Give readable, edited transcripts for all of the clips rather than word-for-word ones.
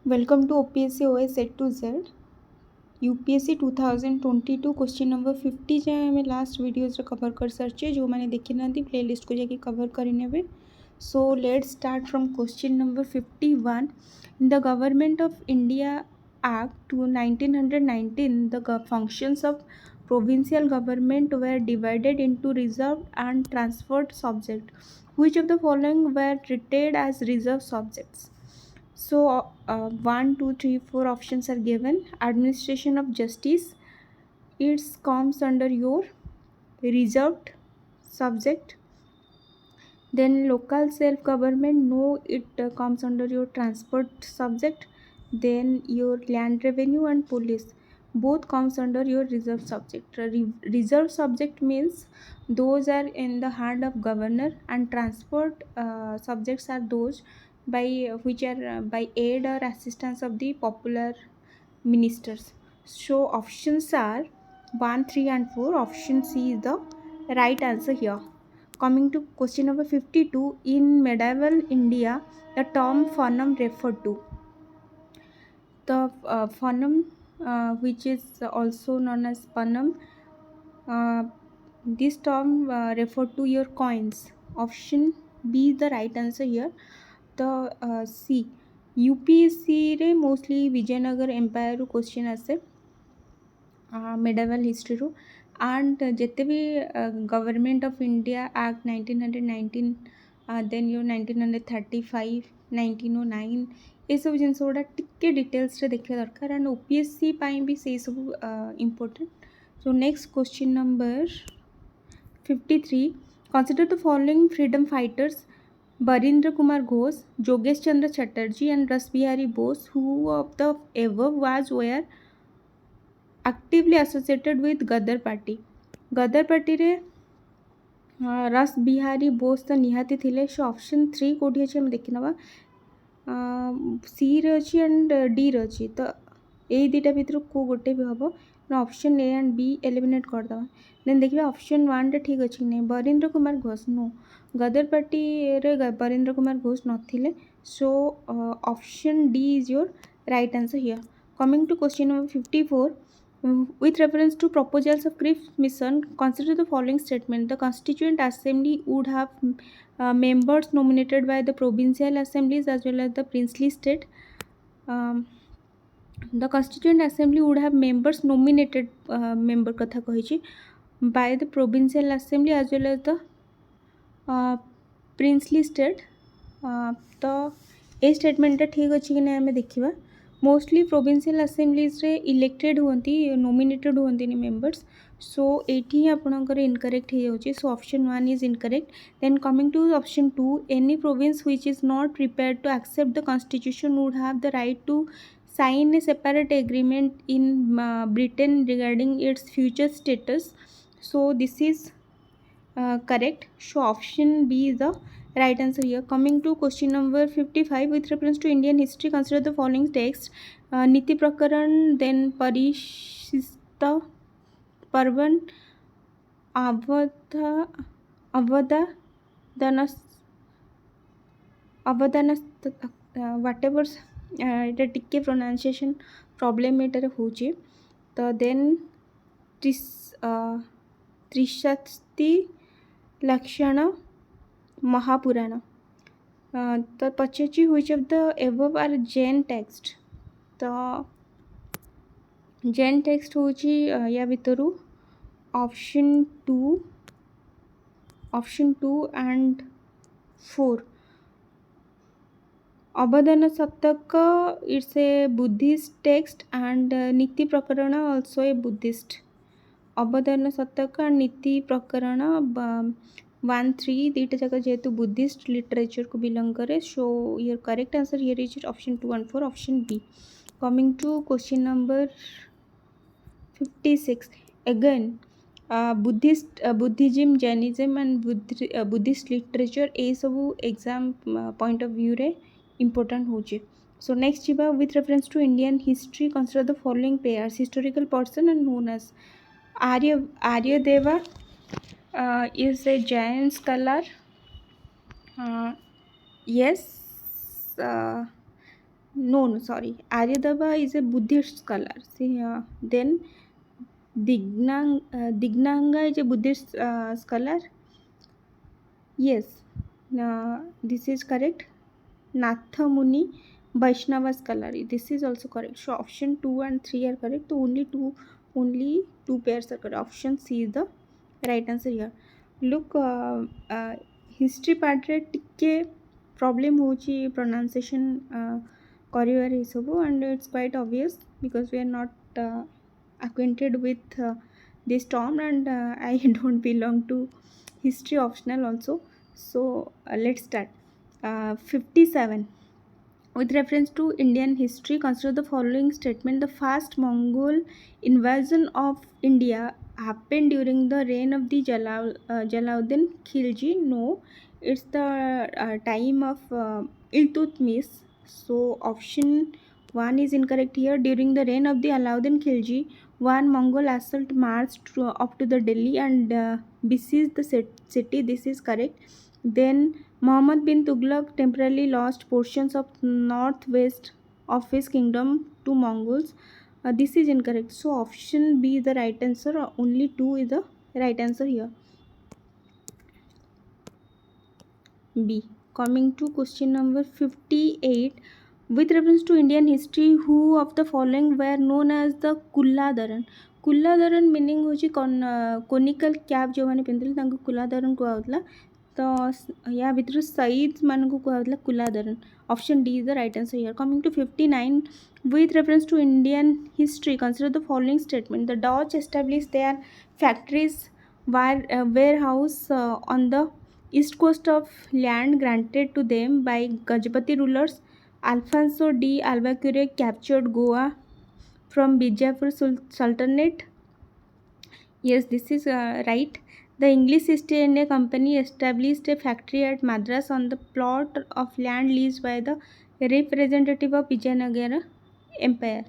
Welcome to OPSC OS A to Z UPSC 2022 question number 50 जाए आम last videos cover कर सारी जो मैंने देखी ना प्लेलिस्ट को जाकि कवर करने so let start from question number 51 in the government of India act to 1919 the functions of provincial government were divided into reserved and transferred subject which of the following were treated as reserved subjects. So, 1, 2, 3, 4 options are given. Administration of justice, it comes under your reserved subject. Then local self-government, no, it comes under your transport subject. Then your land revenue and police, both comes under your reserved subject. Reserved subject means those are in the hand of governor, and transport subjects are those by which are by aid or assistance of the popular ministers. So options are 1, 3 and 4. Option C is the right answer here. Coming to question number 52, in medieval India, the term phoneme referred to. The phoneme, which is also known as phoneme, this term referred to your coins. Option B is the right answer here. The C, UPSC रे mostly Vijayanagara empire रू question आसे medieval history रू and जिते भी government of India act 1919 देन यो 1935 1909 एसबू जिन गुड़ा टिके डिटेल्स देखा दरकार एंड ओपीएससी भी से सब important. So next question number 53, consider the following freedom fighters: Barindra Kumar Ghosh, Jogesh Chandra Chatterjee and Ras Bihari Bose. Who of the above was were actively associated with Gadar party? Gadar party रे रस बिहारी बोस तो निहाती थिले. So option 3 कोठी अछि हम देखि नबा. सी रे अछि एंड डी रे अछि. तो ए दुटा भितर को गोटे भी हबो ना. Option A and B eliminate कर दबा. देन देखिबा ऑप्शन 1 रे ठीक अछि नै. बरिंद्र कुमार घोष नो, गदर पार्टी रे बरिंद्र कुमार घोष नथिले. So option D is your right answer here. Coming to question number 54, with reference to proposals of Cripps mission, consider the following statement: the Constituent Assembly would have members nominated by the provincial assemblies as well as the princely state. The Constituent Assembly would have members nominated member कथा कही by the provincial assembly as well as the princely state. तो ये statement ठीक अच्छी कि नहीं आम देखा. मोस्टली प्रोविंशियल असेंबलीज रे इलेक्टेड हुंती नॉमिनेटेड हुंती मेंबर्स. सो एठी आपनकर इनकरेक्ट हो जाउची. So option 1 is incorrect. Then coming to option 2, any province which is not prepared to accept the constitution would have the right to sign a separate agreement in Britain regarding its future status. So this is correct. So option B is the right answer here. Coming to question number 55, with reference to Indian history, consider the following text: Niti Prakaran, then Parishista Parvan, Avadha Avadanas Avadanas whatever এটা টিকে pronunciation problem এটারে হচ্ছে. তো দেন ত্রিশাস্তি लक्षण महापुराण. तो पचाची which of the above are Jain text. तो Jain text होची या भितरु ऑप्शन 2 and 4. अवदान शतक, it's a Buddhist text and नीति प्रकरण also a Buddhist. अवदान शतक and नीति प्रकरण 1, 3 दुईटा जाक जेहेतु बुद्धिस्ट लिटरेचर को बिलोंग करे. So your correct answer here is option 2 and 4, option B. Coming to question number 56, again Buddhism Jainism and Buddhist literature ए सब एग्जाम पॉइंट ऑफ व्यू रे important होचे. So next jiba, with reference to Indian history, consider the following pairs: historical person and known as Aryadeva is a Jain scholar. Yes, No, sorry. Aryadava is a Buddhist scholar. See, then Dignanga is a Buddhist scholar. Yes, this is correct. Natha Muni, Vaishnava scholar. This is also correct. So option 2 and 3 are correct. So only two pairs are correct. Option C is the right answer here. Look, history part रे टिके problem होची pronunciation କରିବାରେ ଏସବୁ, and it's quite obvious because we are not acquainted with this term, and I don't belong to history optional also. So let's start. 57. With reference to Indian history, consider the following statement. The first Mongol invasion of India happened during the reign of the Jalauddin Khilji. No, it's the time of Iltutmish. So option 1 is incorrect here. During the reign of the Alauddin Khilji, one Mongol assault marched up to the Delhi and besieged the city. This is correct. Then Muhammad bin Tughlaq temporarily lost portions of northwest of his kingdom to Mongols. This is incorrect. So option B is the right answer. Only 2 is the right answer here. B. Coming to question number 58. With reference to Indian history, who of the following were known as the Kulladaran? कुल्लादरन meaning होची conical cap जो मैंने पिंधले तांको कुल्लादरन कुआउतला. तो या भितर सईद मान को कुआउतला कुल्लादरन. Option D is the right answer here. Coming to 59. With reference to Indian history, consider the following statement. The Dutch established their factories, warehouse on the east coast of land granted to them by Gajapati rulers. Alfonso de Albuquerque captured Goa from Bijapur Sultanate. Yes, this is right. The English East India Company established a factory at Madras on the plot of land leased by the representative of Vijayanagara Empire.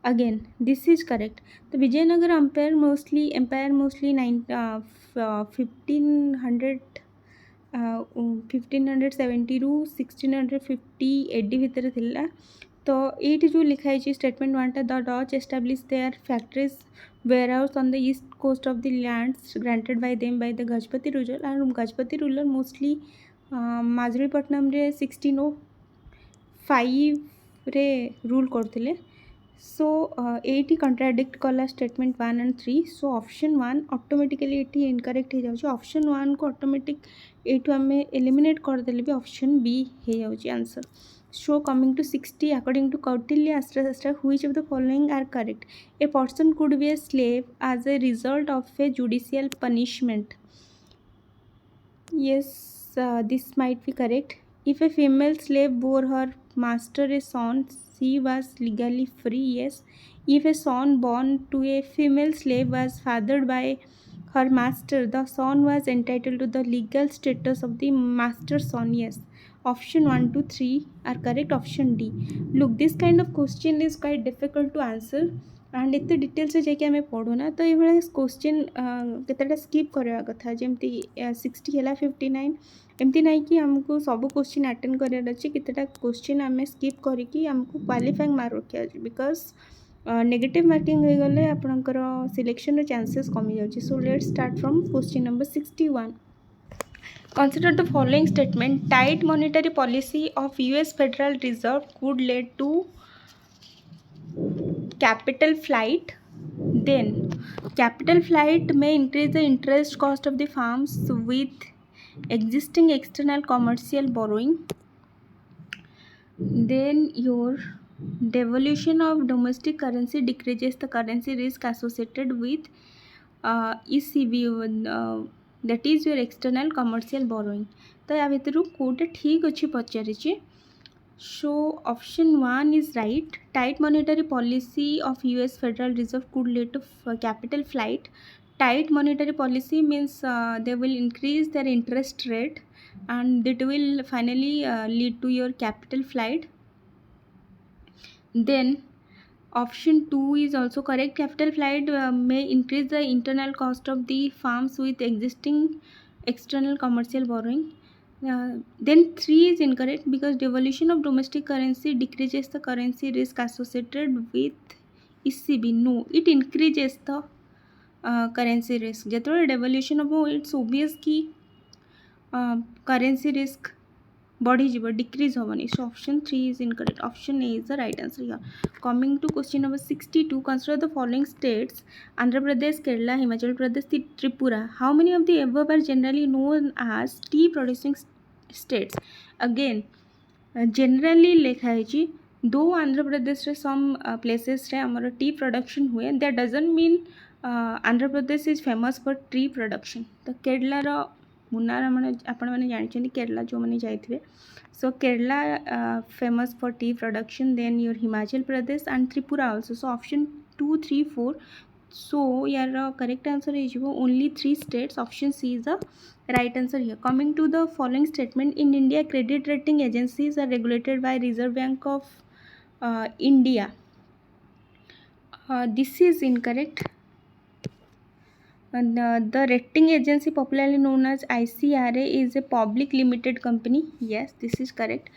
Again, this is correct. The Vijayanagara Empire mostly 1500 1570 ରୁ 1650 AD ଭିତରେ ଥିଲା. तो ये जो लिखाई statement वनटा the Dutch establish their factories warehouse on the east coast of the lands granted by them by the Gajapati ruler. And Gajapati ruler mostly Masulipatnam रे 1605 रे रूल करथिले. सो एटी कंट्राडिक्ट कला statement 1 and 3. So option 1 automatically एटी incorrect हो जाउची. Option 1 को automatic एटू आमे एलिमिनेट कर देले भी ऑप्शन बी हो जाउची answer. So coming to 60, according to Kautilya Astra, which of the following are correct? A person could be a slave as a result of a judicial punishment. Yes, this might be correct. If a female slave bore her master a son, she was legally free. Yes. If a son born to a female slave was fathered by her master, the son was entitled to the legal status of the master's son. Yes. Option 1 to 3 are correct. Option D. Look, this kind of question is quite difficult to answer, and एते detail से जाके आमे पढ़ुना. तो ये question केतेटा skip करवा कथा. जेमती 60 है 59 एमती ना कि आमको सब क्वेश्चन अटेंड करार अच्छे. केतेटा क्वेश्चन आम स्किप करके आमको क्वालिफाइंग मार्क रखा बिकज नेगेटिव मार्किंग हो गले आपणकर सिलेक्शन चांसेस कमी जाउची. So let's start from question number 61. Consider the following statement. Tight monetary policy of US Federal Reserve could lead to capital flight. Then capital flight may increase the interest cost of the firms with existing external commercial borrowing. Then your devaluation of domestic currency decreases the currency risk associated with ECB, that is your external commercial borrowing. तो या भितर कोटा ठीक अच्छी पचारिचे. So option 1 is right. Tight monetary policy of US Federal Reserve could lead to capital flight. Tight monetary policy means they will increase their interest rate and it will finally lead to your capital flight. Then option 2 is also correct. Capital flight may increase the internal cost of the firms with existing external commercial borrowing. Then 3 is incorrect because devaluation of domestic currency decreases the currency risk associated with ECB. No, it increases the currency risk. ଯେତେବେଳେ devaluation ହେବ it's obvious कि currency risk बढ़ीଯିବ, decrease हेबनी. So option 3 is incorrect. Option A is the right answer here. Coming to question number 62, consider the following states: Andhra Pradesh, Kerala, Himachal Pradesh, Tripura. How many of the above are generally known as tea producing states? Again, generally लिखा है दो आंध्र प्रदेश रे some places रे हमर T production हुए, that doesn't mean Andhra Pradesh is famous for tea production. तो केरला रो मुन्नार मैंने आपण मैंने जानते केरला जो मैंने जाइए. सो Kerala famous for tea production. Then your Himachal Pradesh and Tripura also. So option 2, 3, 4. So यार करेक्ट आंसर हो only 3 states. Option C is the right answer here. Coming to the following statement: in India, credit rating agencies are regulated by Reserve Bank of India. This is incorrect. And the rating agency, popularly known as ICRA, is a public limited company. Yes, this is correct.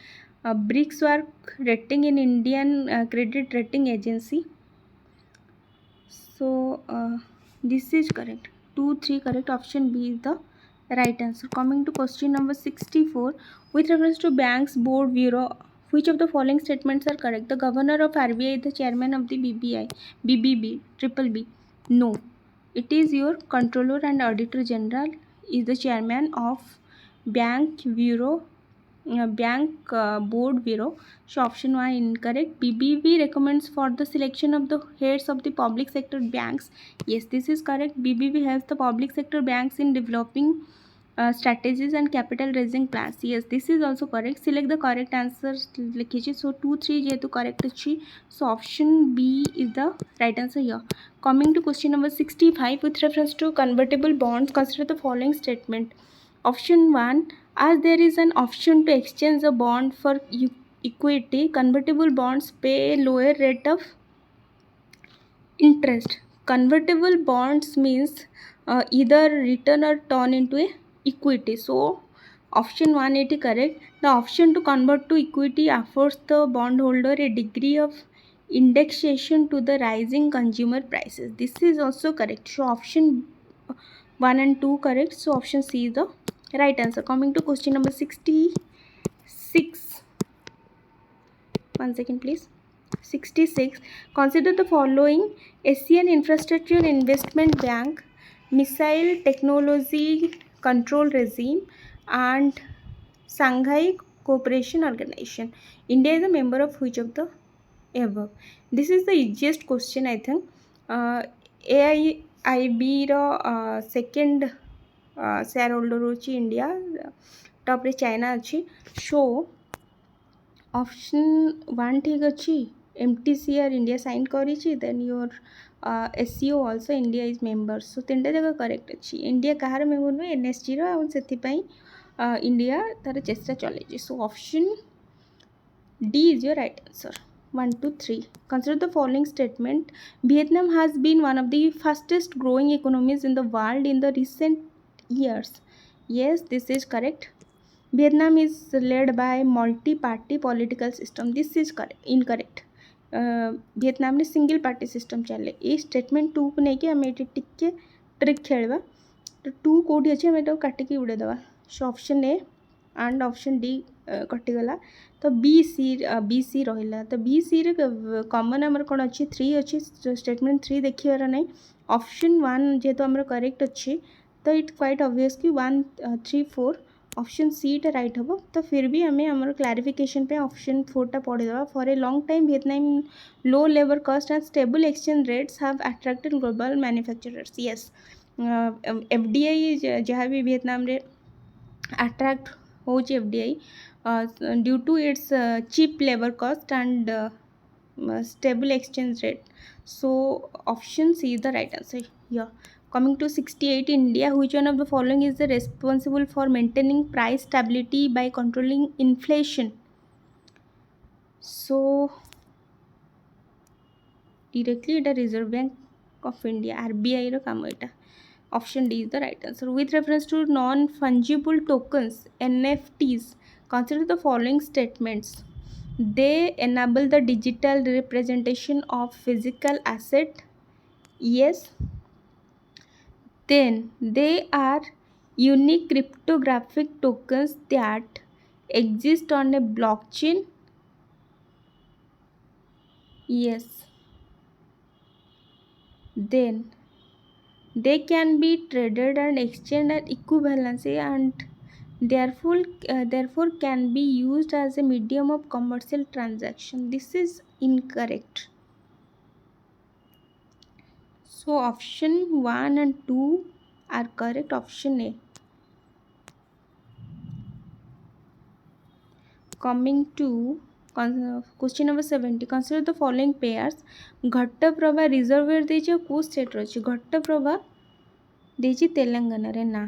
Brickwork rating in Indian credit rating agency. So this is correct. 2, 3 correct. Option B is the right answer. Coming to question number 64, with reference to Banks Board Bureau, which of the following statements are correct? The governor of RBI is the chairman of the BBB, triple B. No, it is your controller and auditor general is the chairman of Bank Bureau. Bank Board Bureau. So option 1 incorrect. BBB recommends for the selection of the heads of the public sector banks. Yes, this is correct. BBB helps the public sector banks in developing strategies and capital raising plans. Yes, this is also correct. Select the correct answer. So 2, 3 jehetu correct achi. So option B is the right answer here. Coming to question number 65, with reference to convertible bonds, consider the following statement. Option 1, as there is an option to exchange a bond for equity, convertible bonds pay a lower rate of interest. Convertible bonds means either return or turn into a equity. So option 1 is correct. The option to convert to equity affords the bondholder a degree of indexation to the rising consumer prices. This is also correct. So option 1 and 2 correct. So option C is the right answer. Coming to question number 66. 1 second please. 66. Consider the following: Asian Infrastructure Investment Bank, Missile Technology Control Regime, and Shanghai Cooperation Organization. India is a member of which of the above? This is the easiest question, I think. AIIB रो second shareholder होची India, top रे China अच्छी. So option 1 ठीक अच्छी. MTCR India sign करी. Then your SCO also India is member. So 3टा जगह correct अच्छी. इंडिया कहार मेम्बर नुहे? NSG रो. आ सेथिपाई इंडिया तार चेष्टा चलेछि. So option D is your right answer. 1, 2, 3. Consider the following statement. Vietnam has been one of the fastest growing economies in the world in the recent years. Yes, this is correct. Vietnam is led by multi-party political system. This is incorrect. Vietnam ने single party system चले. ये statement 2 को नहीं कि हमें टिके trick खेलवा. तो 2 कोडी अच्छे हमें तो काटे की उड़े दवा. So option A and option D कटिगला. तो बी सी रहा. तो बी सी रे कॉमन आमर कौन अच्छी 3 अच्छी. स्टेटमेंट 3 देखिबार नहीं. ऑप्शन 1 जेहेतु आमर करेक्ट अच्छी, तो इट क्वाइट ऑब्वियस कि 1, 3, 4 ऑप्शन सी टा राइट हम. तो फिर भी हमें आमर क्लारिफिकेशन पे ऑप्शन 4 टा पढ़ीदेवा. For a long time Vietnam low labour cost and stable exchange rates have attracted global manufacturers. Yes, FDI जहाँ भी वियतनाम रे अट्रैक्ट हो FDI due to its cheap labor cost and stable exchange rate. So option C is the right answer here. Coming to 68, India, which one of the following is the responsible for maintaining price stability by controlling inflation? So directly it Reserve Bank of India, RBI रो काम एटा. Option D is the right answer. With reference to non-fungible tokens, NFTs, consider the following statements. They enable the digital representation of physical asset. Yes. Then they are unique cryptographic tokens that exist on a blockchain. Yes. Then they can be traded and exchanged at equivalency and therefore can be used as a medium of commercial transaction. This is incorrect. So option 1 and 2 are correct. Option A. Coming to question number 70, consider the following pairs. Ghataprabha reservoir देछि को state रछि घट्टप्रभा देछि तेलंगाना रे ना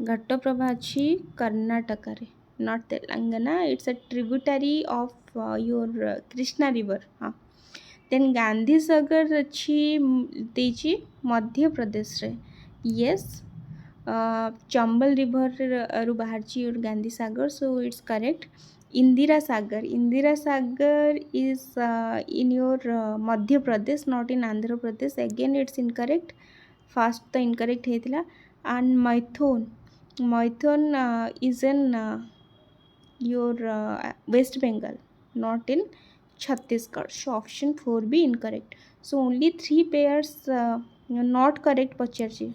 घट्टप्रभा अछि कर्नाटक रे not Telangana it's a tributary of your Krishna river हाँ then Gandhi Sagar अछि देछि मध्य प्रदेश रे यस चंबल रिवर रु बाहर your Gandhi Sagar so it's correct Indira Sagar is in your Madhya Pradesh, not in Andhra Pradesh. Again, it's incorrect. First, the incorrect है and Maithon is in your West Bengal, not in Chhattisgarh. So option 4 be incorrect. So only 3 pairs not correct पचारछि.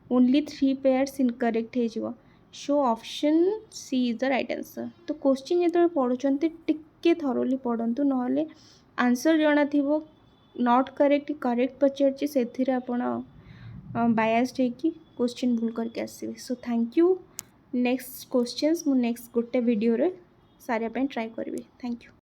Only 3 pairs incorrect है so option C is the right answer. तो question जो पढ़ुंट टिके thoroughly पढ़ु ना answer जना थी नॉट करेक्ट करेक्ट पचार से आपड़ बायास्ड होगी क्वेश्चन भूल करके आसवे. So thank you. Next questions मु नेक्स्ट गोटे वीडियो रे सारे ट्राई करी. Thank you.